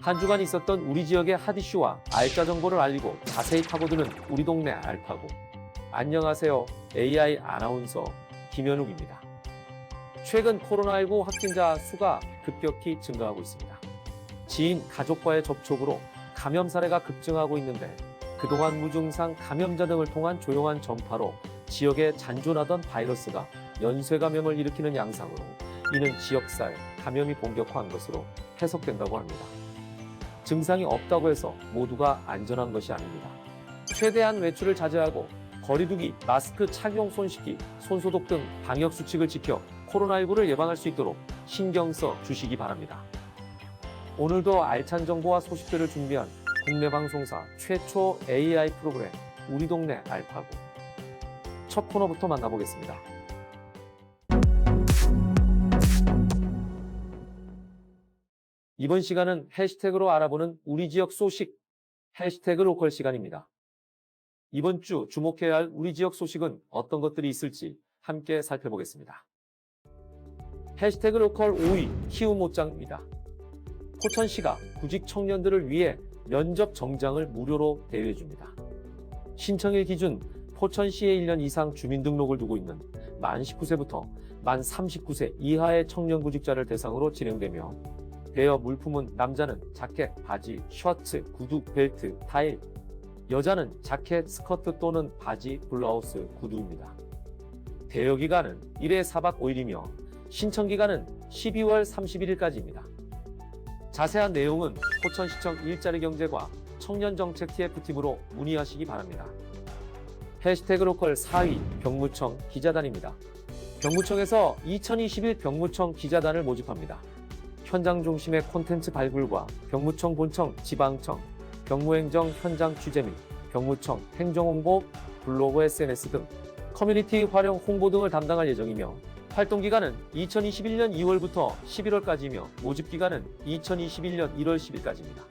한 주간 있었던 우리 지역의 핫 이슈와 알짜 정보를 알리고 자세히 파고드는 우리 동네 알파고. 안녕하세요. AI 아나운서 김현욱입니다. 최근 코로나19 확진자 수가 급격히 증가하고 있습니다. 지인, 가족과의 접촉으로 감염 사례가 급증하고 있는데 그동안 무증상 감염자 등을 통한 조용한 전파로 지역에 잔존하던 바이러스가 연쇄 감염을 일으키는 양상으로 이는 지역사회 감염이 본격화한 것으로 해석된다고 합니다. 증상이 없다고 해서 모두가 안전한 것이 아닙니다. 최대한 외출을 자제하고 거리두기, 마스크 착용, 손 씻기, 손소독 등 방역수칙을 지켜 코로나19를 예방할 수 있도록 신경 써 주시기 바랍니다. 오늘도 알찬 정보와 소식들을 준비한 국내 방송사 최초 AI 프로그램 우리 동네 알파고. 첫 코너부터 만나보겠습니다. 이번 시간은 해시태그로 알아보는 우리 지역 소식, 해시태그 로컬 시간입니다. 이번 주 주목해야 할 우리 지역 소식은 어떤 것들이 있을지 함께 살펴보겠습니다. 해시태그 로컬 5위 키우모짱입니다. 포천시가 구직 청년들을 위해 면접 정장을 무료로 대여해줍니다. 신청일 기준 포천시에 1년 이상 주민등록을 두고 있는 만 19세부터 만 39세 이하의 청년 구직자를 대상으로 진행되며 대여 물품은 남자는 자켓, 바지, 셔츠, 구두, 벨트, 타일, 여자는 자켓, 스커트 또는 바지, 블라우스, 구두입니다. 대여 기간은 1회 4박 5일이며 신청 기간은 12월 31일까지입니다. 자세한 내용은 포천시청 일자리 경제과 청년정책 TF팀으로 문의하시기 바랍니다. 해시태그 로컬 4위 병무청 기자단입니다. 병무청에서 2021 병무청 기자단을 모집합니다. 현장 중심의 콘텐츠 발굴과 병무청 본청, 지방청, 병무행정 현장 취재 및 병무청 행정홍보, 블로그 SNS 등 커뮤니티 활용 홍보 등을 담당할 예정이며 활동기간은 2021년 2월부터 11월까지이며 모집기간은 2021년 1월 10일까지입니다.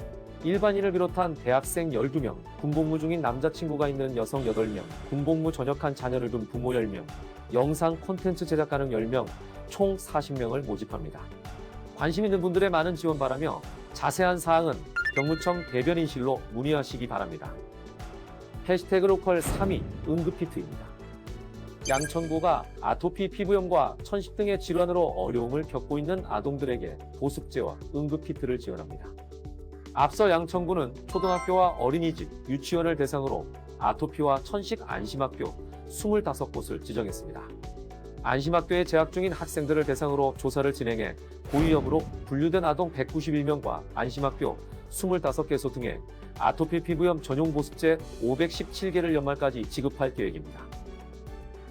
일반인을 비롯한 대학생 12명, 군복무 중인 남자친구가 있는 여성 8명, 군복무 전역한 자녀를 둔 부모 10명, 영상 콘텐츠 제작 가능 10명, 총 40명을 모집합니다. 관심 있는 분들의 많은 지원 바라며 자세한 사항은 병무청 대변인실로 문의하시기 바랍니다. 해시태그 로컬 3위 응급히트입니다. 양천구가 아토피 피부염과 천식 등의 질환으로 어려움을 겪고 있는 아동들에게 보습제와 응급히트를 지원합니다. 앞서 양천구는 초등학교와 어린이집, 유치원을 대상으로 아토피와 천식 안심학교 25곳을 지정했습니다. 안심학교에 재학 중인 학생들을 대상으로 조사를 진행해 고위험으로 분류된 아동 191명과 안심학교 25개소 등에 아토피 피부염 전용 보습제 517개를 연말까지 지급할 계획입니다.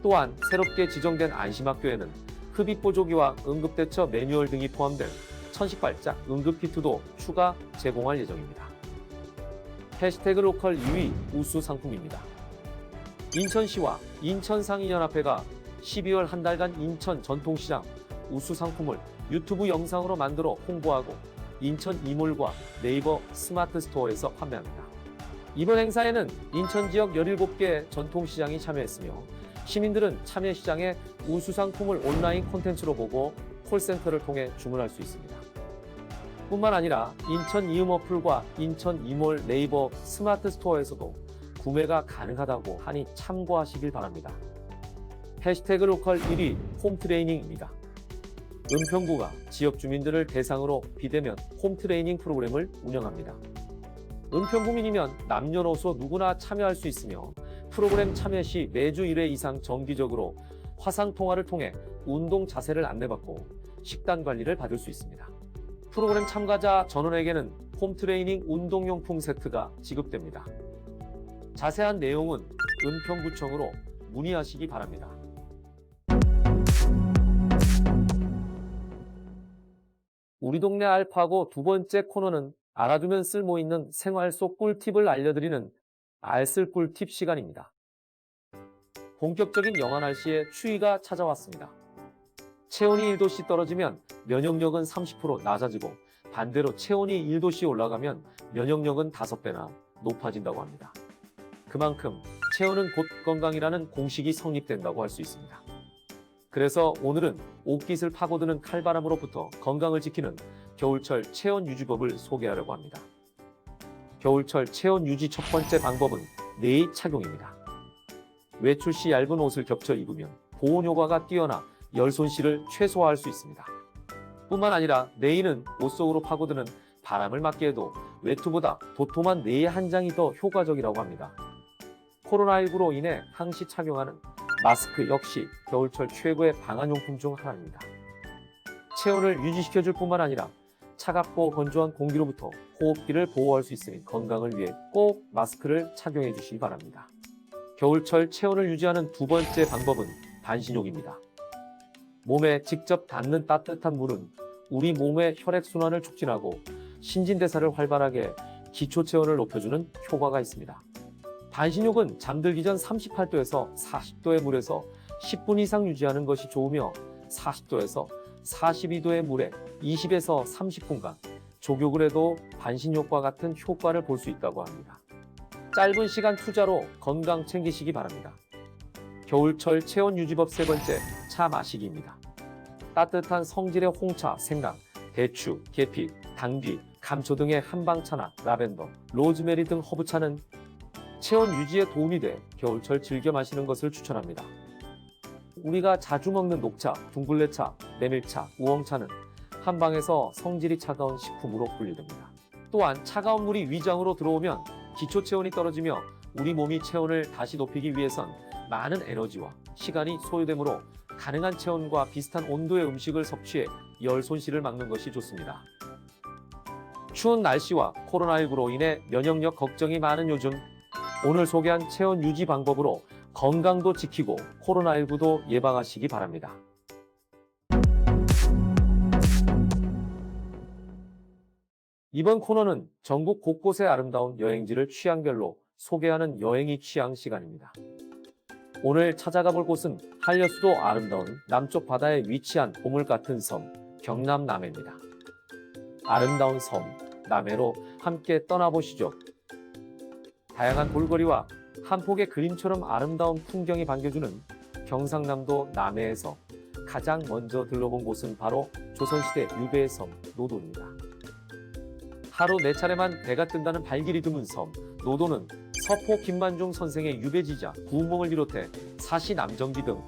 또한 새롭게 지정된 안심학교에는 흡입보조기와 응급대처 매뉴얼 등이 포함된 천식발작 응급키트도 추가 제공할 예정입니다. 해시태그 로컬 2위 우수 상품입니다. 인천시와 인천상인연합회가 12월 한 달간 인천 전통시장 우수 상품을 유튜브 영상으로 만들어 홍보하고 인천 이몰과 네이버 스마트 스토어에서 판매합니다. 이번 행사에는 인천 지역 17개 전통시장이 참여했으며 시민들은 참여 시장의 우수 상품을 온라인 콘텐츠로 보고 콜센터를 통해 주문할 수 있습니다. 뿐만 아니라 인천 이음 어플과 인천 이몰 네이버 스마트 스토어에서도 구매가 가능하다고 하니 참고하시길 바랍니다. 해시태그 로컬 1위 홈트레이닝입니다. 은평구가 지역 주민들을 대상으로 비대면 홈트레이닝 프로그램을 운영합니다. 은평구민이면 남녀노소 누구나 참여할 수 있으며 프로그램 참여 시 매주 1회 이상 정기적으로 화상통화를 통해 운동 자세를 안내받고 식단 관리를 받을 수 있습니다. 프로그램 참가자 전원에게는 홈트레이닝 운동용품 세트가 지급됩니다. 자세한 내용은 은평구청으로 문의하시기 바랍니다. 우리 동네 알파고 두 번째 코너는 알아두면 쓸모있는 생활 속 꿀팁을 알려드리는 알쓸 꿀팁 시간입니다. 본격적인 영하 날씨에 추위가 찾아왔습니다. 체온이 1도씨 떨어지면 면역력은 30% 낮아지고 반대로 체온이 1도씨 올라가면 면역력은 5배나 높아진다고 합니다. 그만큼 체온은 곧 건강이라는 공식이 성립된다고 할 수 있습니다. 그래서 오늘은 옷깃을 파고드는 칼바람으로부터 건강을 지키는 겨울철 체온 유지법을 소개하려고 합니다. 겨울철 체온 유지 첫 번째 방법은 내의 착용입니다. 외출 시 얇은 옷을 겹쳐 입으면 보온 효과가 뛰어나 열 손실을 최소화할 수 있습니다. 뿐만 아니라 내의는 옷 속으로 파고드는 바람을 막게 해도 외투보다 도톰한 내의 한 장이 더 효과적이라고 합니다. 코로나19로 인해 항시 착용하는 마스크 역시 겨울철 최고의 방한용품 중 하나입니다. 체온을 유지시켜줄 뿐만 아니라 차갑고 건조한 공기로부터 호흡기를 보호할 수 있으니 건강을 위해 꼭 마스크를 착용해 주시기 바랍니다. 겨울철 체온을 유지하는 두 번째 방법은 반신욕입니다. 몸에 직접 닿는 따뜻한 물은 우리 몸의 혈액순환을 촉진하고 신진대사를 활발하게 기초 체온을 높여주는 효과가 있습니다. 반신욕은 잠들기 전 38도에서 40도의 물에서 10분 이상 유지하는 것이 좋으며 40도에서 42도의 물에 20에서 30분간 족욕을 해도 반신욕과 같은 효과를 볼 수 있다고 합니다. 짧은 시간 투자로 건강 챙기시기 바랍니다. 겨울철 체온 유지법 세 번째, 차 마시기입니다. 따뜻한 성질의 홍차, 생강, 대추, 계피, 당귀, 감초 등의 한방차나 라벤더, 로즈메리 등 허브차는 체온 유지에 도움이 돼 겨울철 즐겨 마시는 것을 추천합니다. 우리가 자주 먹는 녹차, 둥글레차, 메밀차, 우엉차는 한방에서 성질이 차가운 식품으로 분류됩니다. 또한 차가운 물이 위장으로 들어오면 기초 체온이 떨어지며 우리 몸이 체온을 다시 높이기 위해선 많은 에너지와 시간이 소요되므로 가능한 체온과 비슷한 온도의 음식을 섭취해 열 손실을 막는 것이 좋습니다. 추운 날씨와 코로나19로 인해 면역력 걱정이 많은 요즘, 오늘 소개한 체온 유지 방법으로 건강도 지키고 코로나19도 예방하시기 바랍니다. 이번 코너는 전국 곳곳의 아름다운 여행지를 취향별로 소개하는 여행이 취향 시간입니다. 오늘 찾아가 볼 곳은 한려수도 아름다운 남쪽 바다에 위치한 보물 같은 섬, 경남 남해입니다. 아름다운 섬, 남해로 함께 떠나보시죠. 다양한 볼거리와 한 폭의 그림처럼 아름다운 풍경이 반겨주는 경상남도 남해에서 가장 먼저 들러본 곳은 바로 조선시대 유배의 섬 노도입니다. 하루 4차례만 배가 뜬다는 발길이 드문 섬 노도는 서포 김만중 선생의 유배지자 구운몽을 비롯해 사시 남정기 등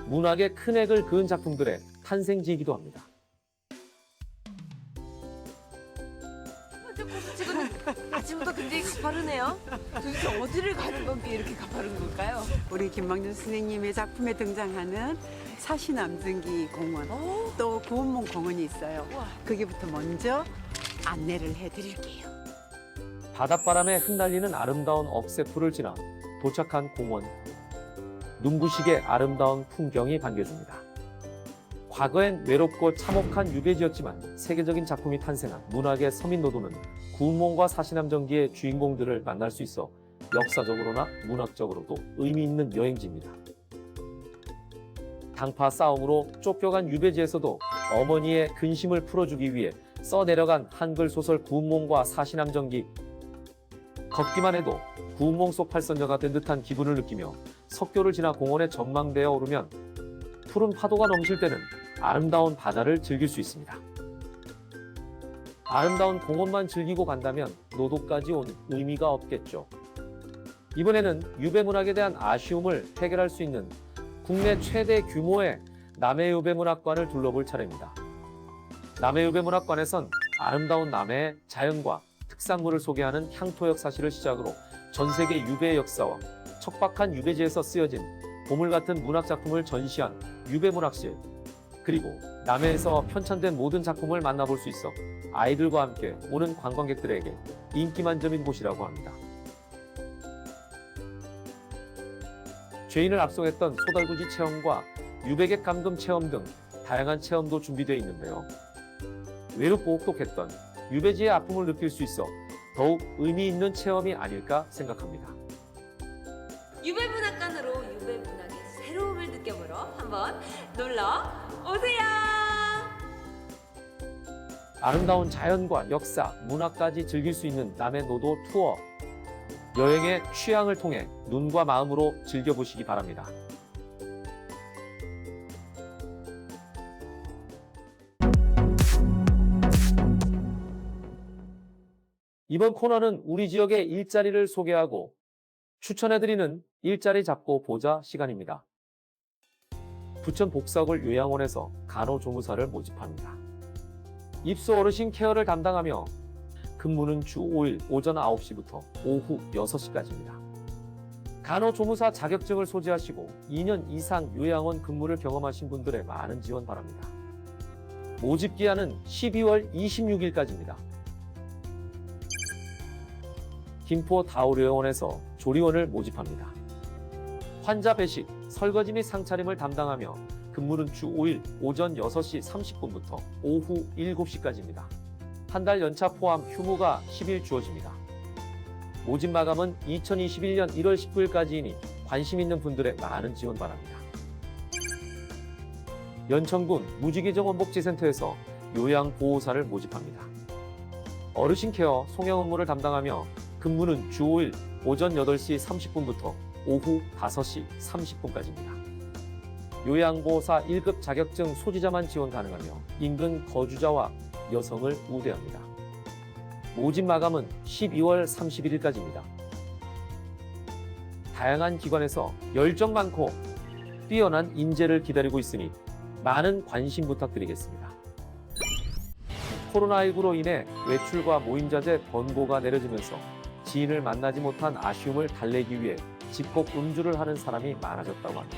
문학의 큰 액을 그은 작품들의 탄생지이기도 합니다. 지금 아침부터 굉장히 가파르네요. 도대체 어디를 가는 건데 이렇게 가파른 걸까요? 우리 김만준 선생님의 작품에 등장하는 사시남정기 공원, 또 구운몽 공원이 있어요. 우와. 거기부터 먼저 안내를 해드릴게요. 바닷바람에 흩날리는 아름다운 억새풀을 지나 도착한 공원. 눈부시게 아름다운 풍경이 반겨줍니다. 과거엔 외롭고 참혹한 유배지였지만 세계적인 작품이 탄생한 문학의 서민 노도는 구운몽과 사시남정기의 주인공들을 만날 수 있어 역사적으로나 문학적으로도 의미 있는 여행지입니다. 당파 싸움으로 쫓겨간 유배지에서도 어머니의 근심을 풀어주기 위해 써내려간 한글 소설 구운몽과 사시남정기. 걷기만 해도 구운몽 속 팔선녀가 된 듯한 기분을 느끼며 석교를 지나 공원의 전망대에 오르면 푸른 파도가 넘칠 때는 아름다운 바다를 즐길 수 있습니다. 아름다운 공원만 즐기고 간다면 노도까지 온 의미가 없겠죠. 이번에는 유배문학에 대한 아쉬움을 해결할 수 있는 국내 최대 규모의 남해유배문학관을 둘러볼 차례입니다. 남해유배문학관에선 아름다운 남해의 자연과 특산물을 소개하는 향토역 사실을 시작으로 전 세계 유배의 역사와 척박한 유배지에서 쓰여진 보물같은 문학작품을 전시한 유배문학실, 그리고 남해에서 편찬된 모든 작품을 만나볼 수 있어 아이들과 함께 오는 관광객들에게 인기 만점인 곳이라고 합니다. 죄인을 압송했던 소달구지 체험과 유배객 감금 체험 등 다양한 체험도 준비되어 있는데요. 외롭고 혹독했던 유배지의 아픔을 느낄 수 있어 더욱 의미 있는 체험이 아닐까 생각합니다. 유배문학관으로 유배문학의 새로움을 느껴보러 한번 놀러 오세요. 아름다운 자연과 역사, 문화까지 즐길 수 있는 남해노도 투어. 여행의 취향을 통해 눈과 마음으로 즐겨보시기 바랍니다. 이번 코너는 우리 지역의 일자리를 소개하고 추천해드리는 일자리 잡고 보자 시간입니다. 부천 복사골 요양원에서 간호조무사를 모집합니다. 입소 어르신 케어를 담당하며 근무는 주 5일 오전 9시부터 오후 6시까지입니다. 간호조무사 자격증을 소지하시고 2년 이상 요양원 근무를 경험하신 분들의 많은 지원 바랍니다. 모집 기한은 12월 26일까지입니다. 김포 다우려원에서 조리원을 모집합니다. 환자 배식, 설거지 및 상차림을 담당하며 근무는 주 5일 오전 6시 30분부터 오후 7시까지입니다. 한 달 연차 포함 휴무가 10일 주어집니다. 모집 마감은 2021년 1월 19일까지이니 관심 있는 분들의 많은 지원 바랍니다. 연천군 무지개정원복지센터에서 요양보호사를 모집합니다. 어르신 케어 송영 업무를 담당하며 근무는 주 5일 오전 8시 30분부터 오후 5시 30분까지입니다. 요양보호사 1급 자격증 소지자만 지원 가능하며 인근 거주자와 여성을 우대합니다. 모집 마감은 12월 31일까지입니다. 다양한 기관에서 열정 많고 뛰어난 인재를 기다리고 있으니 많은 관심 부탁드리겠습니다. 코로나19로 인해 외출과 모임 자제 권고가 내려지면서 지인을 만나지 못한 아쉬움을 달래기 위해 집콕 음주를 하는 사람이 많아졌다고 합니다.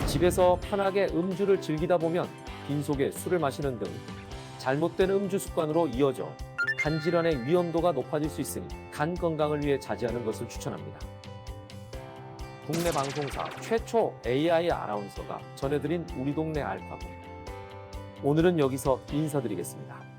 집에서 편하게 음주를 즐기다 보면 빈속에 술을 마시는 등 잘못된 음주 습관으로 이어져 간 질환의 위험도가 높아질 수 있으니 간 건강을 위해 자제하는 것을 추천합니다. 국내 방송사 최초 AI 아나운서가 전해드린 우리 동네 알파고. 오늘은 여기서 인사드리겠습니다.